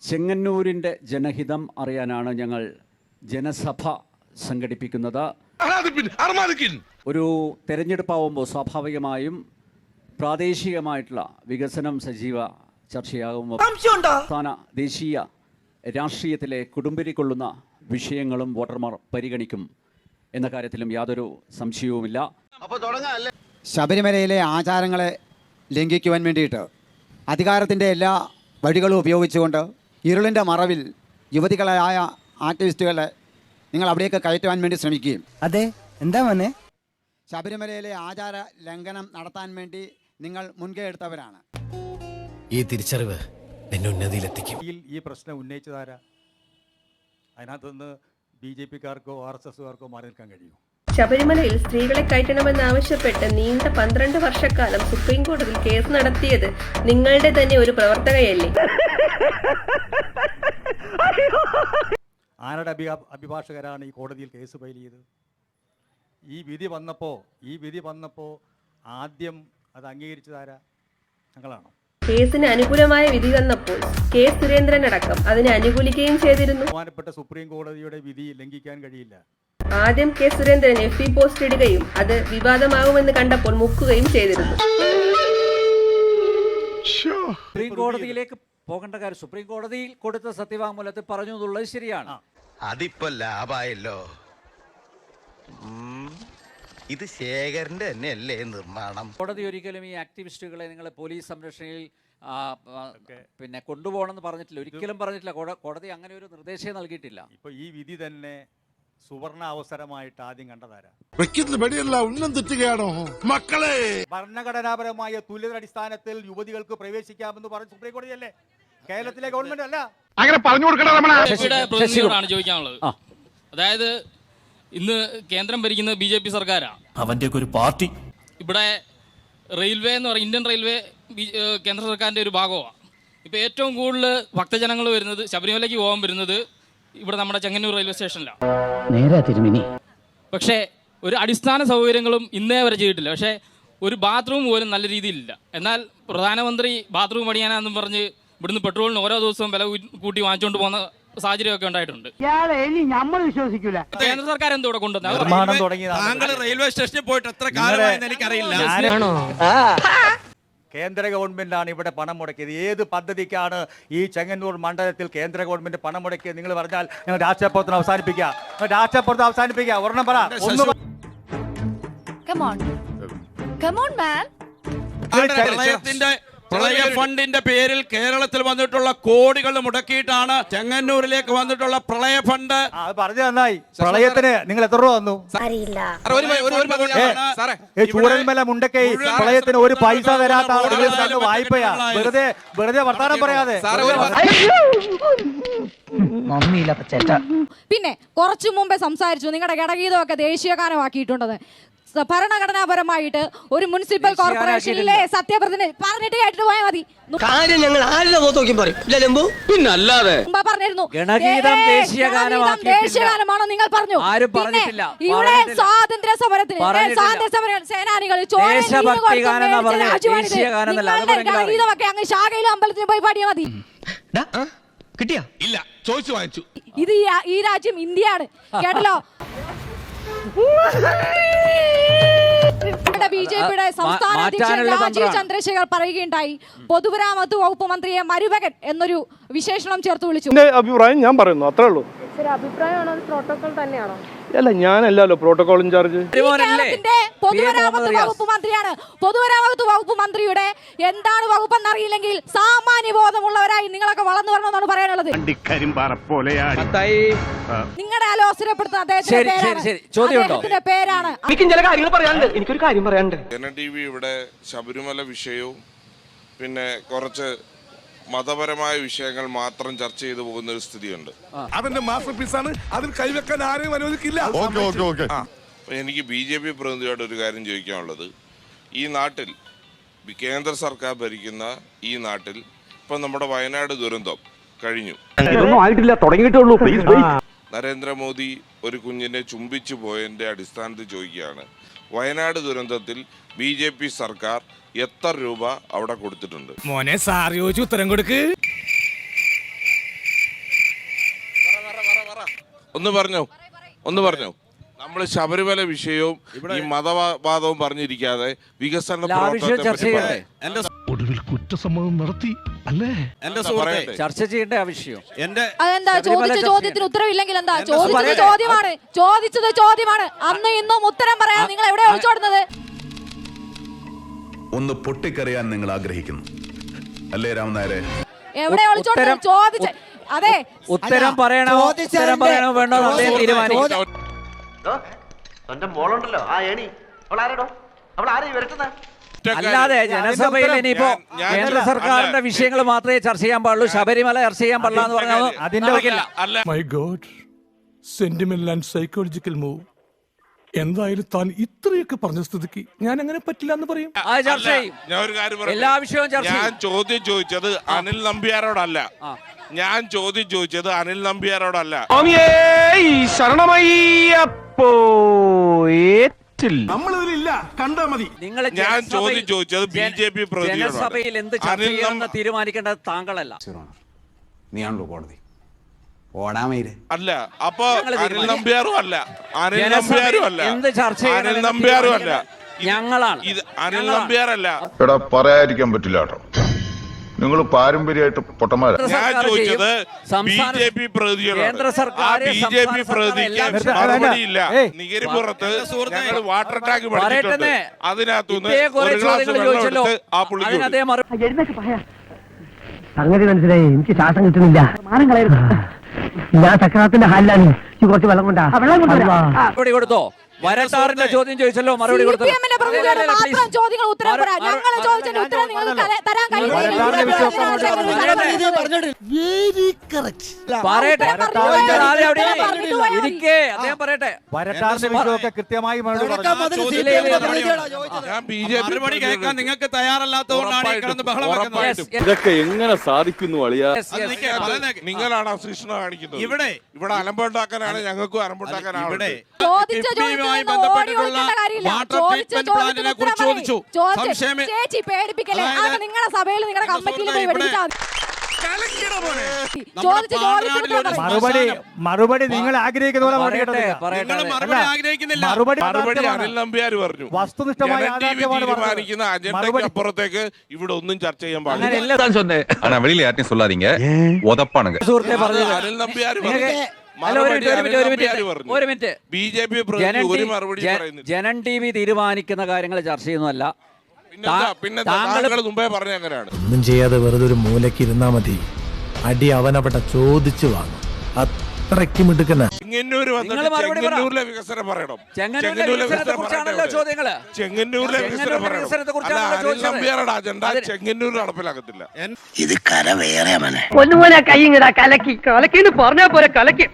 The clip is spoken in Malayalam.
ചെങ്ങന്നൂരിൻ്റെ ജനഹിതം അറിയാനാണ് ഞങ്ങൾ ജനസഭ സംഘടിപ്പിക്കുന്നത്. ഒരു തെരഞ്ഞെടുപ്പാവുമ്പോൾ സ്വാഭാവികമായും പ്രാദേശികമായിട്ടുള്ള വികസനം സജീവ ചർച്ചയാകുമ്പോൾ സംസ്ഥാന ദേശീയ രാഷ്ട്രീയത്തിലെ കൊടുമ്പിരി കൊള്ളുന്ന വിഷയങ്ങളും വോട്ടർമാർ പരിഗണിക്കും എന്ന കാര്യത്തിലും യാതൊരു സംശയവുമില്ല. ശബരിമലയിലെ ആചാരങ്ങളെ ലംഘിക്കുവാൻ വേണ്ടിയിട്ട് അധികാരത്തിൻ്റെ എല്ലാ വഴികളും ഉപയോഗിച്ചുകൊണ്ട് ഇരുളിൻ്റെ മറവിൽ യുവതികളായ ആക്ടിവിസ്റ്റുകളെ നിങ്ങൾ അവിടേക്ക് കയറ്റുവാൻ വേണ്ടി ശ്രമിക്കുകയും അതെ എന്താ വന്നേ ശബരിമലയിലെ ആചാര ലംഘനം നടത്താൻ വേണ്ടി നിങ്ങൾ മുൻകൈ എടുത്തവരാണ്. ഈ തിരിച്ചറിവ് എന്നെ ഉന്നതിയിലെത്തിക്കും. ഈ പ്രശ്നം ഉന്നയിച്ചതാരാ? അതിനകത്തുനിന്ന് BJP-ക്കാർക്കോ RSSകാർക്കോ മാറി നിൽക്കാൻ കഴിയും? ശബരിമലയിൽ സ്ത്രീകളെ കയറ്റണമെന്നാവശ്യപ്പെട്ട് നീണ്ട 12 വർഷക്കാലം സുപ്രീം കോടതിയിൽ കേസ് നടത്തിയത് നിങ്ങളുടെ തന്നെ ഒരു പ്രവർത്തകയല്ലേ? ആരുടെ അഭിഭാഷകരാണ് ഈ കോടതിയിൽ കേസ് ഫയൽ ചെയ്തത്? ഈ വിധി വന്നപ്പോൾ ആദ്യം അത് അംഗീകരിച്ചതാരാ? ഞങ്ങളാണോ? കേസിന് അനുകൂലമായ വിധി വന്നപ്പോൾ കെ സുരേന്ദ്രനടക്കം അതിനെ അനുകൂലിക്കുകയും ചെയ്തിരുന്നു. ബഹുമാനപ്പെട്ട സുപ്രീം കോടതിയുടെ വിധി ലംഘിക്കാൻ കഴിയില്ല. ആദ്യം കെ സുരേന്ദ്രൻ FB പോസ്റ്റ് ഇടുകയും അത് വിവാദമാകുമെന്ന് കണ്ടപ്പോൾ മുക്കുകയും ചെയ്തിരുന്നു. സുപ്രീം കോടതിയിലേക്ക് പോകേണ്ട കാര്യം സുപ്രീം കോടതിയിൽ കൊടുത്ത സത്യവാങ്മൂലത്തിൽ പറഞ്ഞു എന്നുള്ളത് ശരിയാണ്. അതിപ്പോ ലാഭായല്ലോ. ഇത് ശേഖരന്റെ തന്നെ അല്ലേ നിർമ്മാണം? കോടതി ഒരിക്കലും ഈ ആക്ടിവിസ്റ്റുകളെ നിങ്ങൾ പോലീസ് സംരക്ഷണയിൽ പിന്നെ കൊണ്ടുപോകണമെന്ന് പറഞ്ഞിട്ടില്ല, ഒരിക്കലും പറഞ്ഞിട്ടില്ല. കോടതി അങ്ങനെ ഒരു നിർദ്ദേശം നൽകിയിട്ടില്ല. ഇപ്പൊ ഈ വിധി തന്നെ സുവർണ അവസരമായിട്ട് ആദ്യം കണ്ടതാരാ? മക്കളെ ഭരണഘടനാപരമായ തുല്യത അടിസ്ഥാനത്തിൽ യുവതികൾക്ക് പ്രവേശിക്കാമെന്ന് പറഞ്ഞ സുപ്രീം കോടതിയല്ലേ, കേരളത്തിലെ ഗവൺമെന്റ് അല്ല. അങ്ങനെ പറഞ്ഞു കൊടുക്കണം ചോദിക്കാനുള്ളത്. അതായത് ഇന്ന് കേന്ദ്രം ഭരിക്കുന്നത് BJP സർക്കാരാണ്. അവന്റെ ഒരു പാർട്ടി ഇവിടെ റെയിൽവേ എന്ന് പറയുന്നത് ഇന്ത്യൻ റെയിൽവേ കേന്ദ്ര സർക്കാരിൻ്റെ ഒരു ഭാഗമാണ്. ഇപ്പോൾ ഏറ്റവും കൂടുതൽ ഭക്തജനങ്ങൾ വരുന്നത് ശബരിമലയ്ക്ക് പോകാൻ വരുന്നത് ഇവിടെ നമ്മുടെ ചെങ്ങന്നൂർ റെയിൽവേ സ്റ്റേഷനിലാണ്. നേരെ തിരുമിനി. പക്ഷേ ഒരു അടിസ്ഥാന സൗകര്യങ്ങളും ഇന്നേ വരെ ചെയ്തിട്ടില്ല. പക്ഷേ ഒരു ബാത്റൂം പോലും നല്ല രീതിയിലില്ല. എന്നാൽ പ്രധാനമന്ത്രി ബാത്റൂം പണിയാനാണെന്നും പറഞ്ഞ് ഇവിടുന്ന് പെട്രോളിന് ഓരോ ദിവസവും വില കൂട്ടി വാങ്ങിച്ചുകൊണ്ട് പോകുന്ന സാഹചര്യമൊക്കെ ഉണ്ടായിട്ടുണ്ട്. കേന്ദ്ര സർക്കാർ എന്തോ ഇവിടെ കൊണ്ടുവന്നത്? റെയിൽവേ സ്റ്റേഷനിൽ പോയിട്ട് എത്ര കാലമായെന്ന് എനിക്കറിയില്ല. കേന്ദ്ര ഗവൺമെന്റാണ് ഇവിടെ പണം മുടക്കിയത്. ഏത് പദ്ധതിക്കാണ് ഈ ചെങ്ങന്നൂർ മണ്ഡലത്തിൽ കേന്ദ്ര ഗവൺമെന്റ് പണം മുടക്കിയത്? നിങ്ങൾ പറഞ്ഞാൽ ഞങ്ങൾ രാഷ്ട്രീയപ്രവർത്തനം അവസാനിപ്പിക്കുക. ഒരെണ്ണം പറ. പ്രളയ ഫണ്ടിന്റെ പേരിൽ കേരളത്തിൽ വന്നിട്ടുള്ള കോടികൾ മുടക്കിയിട്ടാണ് ചെങ്ങന്നൂരിലേക്ക് വന്നിട്ടുള്ള പ്രളയ ഫണ്ട്. പറഞ്ഞു നന്നായി. പ്രളയത്തിന് നിങ്ങൾ എത്ര രൂപ തന്നു? ചൂരൽമല മുണ്ടക്കൈ പ്രളയത്തിന് ഒരു പൈസ തരാത്ത വായ്പയാ. വെറുതെ വർത്താനം പറയാതെ. പിന്നെ കുറച്ചു മുമ്പേ സംസാരിച്ചു നിങ്ങളുടെ ഗടഗീതമൊക്കെ ദേശീയ ഗാനമാക്കിയിട്ടുണ്ടെന്ന്. ഭരണഘടനാപരമായിട്ട് ഒരു മുനിസിപ്പൽ കോർപ്പറേഷനിലെ സത്യപ്രതിജ്ഞ പറഞ്ഞിട്ട് കേട്ടിട്ട് പോയാൽ മതി. പിന്നല്ലാതെ പറഞ്ഞിരുന്നു ദേശീയ ഗാനമാണോ നിങ്ങൾ പറഞ്ഞു. ഇവിടെ സ്വാതന്ത്ര്യ സമരത്തിന് സേനാനികൾ ഗീതമൊക്കെ അങ്ങ് ശാഖയിലും അമ്പലത്തിലും പോയി പാടിയാൽ മതി. കിട്ടിയാ? ഇല്ല, ചോദിച്ചു വാങ്ങിച്ചു. ഇത് ഈ രാജ്യം ഇന്ത്യയാണ്, കേട്ടല്ലോ. BJP-യുടെ സംസ്ഥാന അധ്യക്ഷൻ രാജീവ് ചന്ദ്രശേഖർ പറയുകയുണ്ടായി, പൊതുമരാമത്ത് വകുപ്പ് മന്ത്രിയെ മരുമകൻ എന്നൊരു വിശേഷണം ചേർത്ത് വിളിച്ചു. അഭിപ്രായം ഞാൻ പറയുന്നു, അത്രേ ഉള്ളൂ. അഭിപ്രായമാണോ പ്രോട്ടോകോൾ തന്നെയാണോ? അല്ല, ഞാനല്ലോ പ്രോട്ടോകോൾ ഇൻചാർജ്. പൊതുമരാമത്ത് വകുപ്പ് മന്ത്രിയാണ്. പൊതുമരാമത്ത് വകുപ്പ് മന്ത്രിയുടെ എന്താണ് വകുപ്പെന്ന് അറിയില്ലെങ്കിൽ സാമാന്യ ബോധമുള്ളവരായി നിങ്ങളൊക്കെ വളർന്നു വരണമെന്നാണ് പറയാനുള്ളത്. നിങ്ങളുടെ അലോസരപ്പെടുത്തുന്ന അദ്ദേഹത്തിന്റെ പേരാണ്. എനിക്കൊരു കാര്യം പറയാനുണ്ട്. TV ഇവിടെ ശബരിമല വിഷയവും പിന്നെ കുറച്ച് മതപരമായ വിഷയങ്ങൾ മാത്രം ചർച്ച ചെയ്തു പോകുന്ന ഒരു സ്ഥിതിയുണ്ട്. അവന്റെ മാസ്റ്റർ പീസാണ്, അതിൽ കൈവെക്കാൻ ആരെയും അനുവദിക്കില്ല. എനിക്ക് BJP പ്രതിനിധിയോട് ഒരു കാര്യം ചോദിക്കാനുള്ളത്, ഈ നാട്ടിൽ കേന്ദ്ര സർക്കാർ ഭരിക്കുന്ന ഈ നാട്ടിൽ ഇപ്പം നമ്മുടെ വയനാട് ദുരന്തം കഴിഞ്ഞു. നരേന്ദ്രമോദി ഒരു കുഞ്ഞിനെ ചുംബിച്ചു പോയതിന്റെ അടിസ്ഥാനത്തിൽ ചോദിക്കുകയാണ്, വയനാട് ദുരന്തത്തിൽ BJP സർക്കാർ എത്ര രൂപ അവിടെ കൊടുത്തിട്ടുണ്ട്? മോനെ സാർ ചോദിച്ചു ഉത്തരം കൊടുക്ക്. ഒന്ന് പറഞ്ഞോ നമ്മൾ ശബരിമല വിഷയവും ഈ മതവാദവും പറഞ്ഞിരിക്കാതെ വികസന ഒടുവിൽ കുറ്റസമ്മതം നടത്തി അല്ലേ? എന്റെ സുഹൃത്തെ, ചർച്ച ചെയ്യേണ്ട ആവശ്യം അതെന്താ ചോദിച്ച ചോദ്യത്തിന് ഉത്തരവില്ലെങ്കിൽ എന്താ? ചോദിച്ചത് ചോദ്യമാണ്. അന്ന് ഇന്നും ഉത്തരം പറയാൻ നിങ്ങൾ എവിടെയാ ഒളിച്ചോടുന്നത്? ഒന്ന് പൊട്ടിക്കറിയാൻ നിങ്ങൾ ആഗ്രഹിക്കുന്നു അല്ലേ രാമനായരെ? എവിടെയാ ഒളിച്ചോടുന്നത്? ചോദിച്ച അതെ ഉത്തരം പറയണോ വേണ്ടോ അദ്ദേഹം തീരുമാനിക്കും. തന്റെ മോളുണ്ടല്ലോ ആ ഏണി അവളാരടോ അവളാരെയും വരട്ടുന്നത്? അല്ലാതെ ജനസഭയിൽ ഇനിയിപ്പോ കേന്ദ്ര സർക്കാരിന്റെ വിഷയങ്ങൾ മാത്രമേ ചർച്ച ചെയ്യാൻ പാടുള്ളൂ, ശബരിമല ചർച്ച ചെയ്യാൻ പാടില്ല എന്ന് പറഞ്ഞാൽ നടക്കില്ല. My God, sentimental and psychological move. എന്തായാലും താൻ ഇത്രയൊക്കെ പറഞ്ഞ സ്ഥിതിക്ക് ഞാൻ അങ്ങനെ പറ്റില്ല എന്ന് പറയും. ചർച്ച ചെയ്യും. ഞാൻ ഒരു കാര്യം പറയാം. എല്ലാ വിഷയവും ചർച്ച ചെയ്യും. ഞാൻ ചോദ്യം ചോദിച്ചത് അനിൽ നമ്പ്യാരോടല്ല. നമ്മളിതിലില്ല, കണ്ടാ മതി. ഞാൻ ചോദ്യം ചോദിച്ചത് BJP ജനസഭയിൽ എന്ത് ചർച്ച ചെയ്യണമെന്ന് തീരുമാനിക്കേണ്ടത് താങ്കളല്ല. നീയാണല്ലോ കോടതി. ഓടാമയില് അല്ല. അപ്പൊ അനിൽ നമ്പ്യാറും അല്ല, എന്ത് ചർച്ച ഞങ്ങളാണ്. അനിൽ നമ്പ്യാറല്ല. എടാ പറയാതിരിക്കാൻ പറ്റില്ല കേട്ടോ, നിങ്ങൾ പാരമ്പര്യമായിട്ട് പൊട്ടന്മാരാ. ഞാൻ ചോദിച്ചത് BJP പ്രതിനിധിയോട്. ആ BJP പ്രതിനിധിക്ക് മറുപടിയില്ല. നികരിപ്പുറത്ത് ഞങ്ങൾ വാട്ടർ ടാങ്ക് പഠിച്ചിട്ടുണ്ട്. അതിനകത്തുനിന്ന് ഒരു ഗ്ലാസ് വെള്ളം എടുത്ത് ആ പുള്ളിക്ക് സംഗതി മനസ്സിലായി. എനിക്ക് ശ്വാസം കിട്ടുന്നില്ല. മാനം കളയരുത്. ഞാൻ സക്രാത്തിന്റെ ഹാലിലാണ്. കുറച്ച് വെള്ളം കൊണ്ടാ മറുപടി കൊടുത്തോ? വരട്ടാറിന്റെ ചോദ്യം ചോദിച്ചല്ലോ, മറുപടി കൊടുത്തു. നിങ്ങൾക്ക് തയ്യാറല്ലാത്തതുകൊണ്ടാണ് ഇതൊക്കെ എങ്ങനെ സാധിക്കുന്നു അളിയാ? നിങ്ങളാണ് അസൂഷണ കാണിക്കുന്നത്. ഇവിടെ അലമ്പുണ്ടാക്കാനാണ്, ഞങ്ങൾക്കും അലമ്പുണ്ടാക്കാനാണ്. ബന്ധപ്പെട്ടിട്ടുള്ള വാട്ടർ ട്രീറ്റ്മെന്റ് പ്ലാന്റിനെ കുറിച്ച് ചോദിച്ചു. ചേച്ചി പേടിപ്പിക്കല്ലേ? നിങ്ങളുടെ സഭയിൽ നിങ്ങളുടെ കമ്മിറ്റിയിൽ പോയി മറുപടി നിങ്ങൾ ആഗ്രഹിക്കുന്ന പോലെ മറുപടി അനിൽ നമ്പ്യാർ പറഞ്ഞു. വസ്തുനിഷ്ഠമായ തീരുമാനിക്കുന്ന അജണ്ടയ്ക്ക് അപ്പുറത്തേക്ക് ഇവിടെ ഒന്നും ചർച്ച ചെയ്യാൻ പാടില്ല. അനിൽ നമ്പ്യാർ ജനൻ TV തീരുമാനിക്കുന്ന കാര്യങ്ങൾ ചർച്ച ചെയ്യുന്നതല്ല. മുമ്പേ പറഞ്ഞ അങ്ങനെയാണ്. ഒന്നും ചെയ്യാതെ വെറുതെ ഒരു മൂലക്ക് ഇരുന്നാ മതി. അടി അവനവിടെ ചോദിച്ചു വാങ്ങും. അത്രയ്ക്ക് മിടുക്കന. ചെങ്ങന്നൂര് വന്നിട്ട് ചെങ്ങന്നൂരിലെ വികസനം പറയണം. ചെങ്ങന്നൂരിലെ വികസനം പറയണം. നമ്പ്യാരുടെ അജണ്ട ചെങ്ങന്നൂർ നടപ്പിലാക്കത്തില്ല. ഇത് കര വേറെ ഒന്നുപോലെ കൈ കലക്കി കലക്കിന്ന് പറഞ്ഞാ പോലെ കലക്കി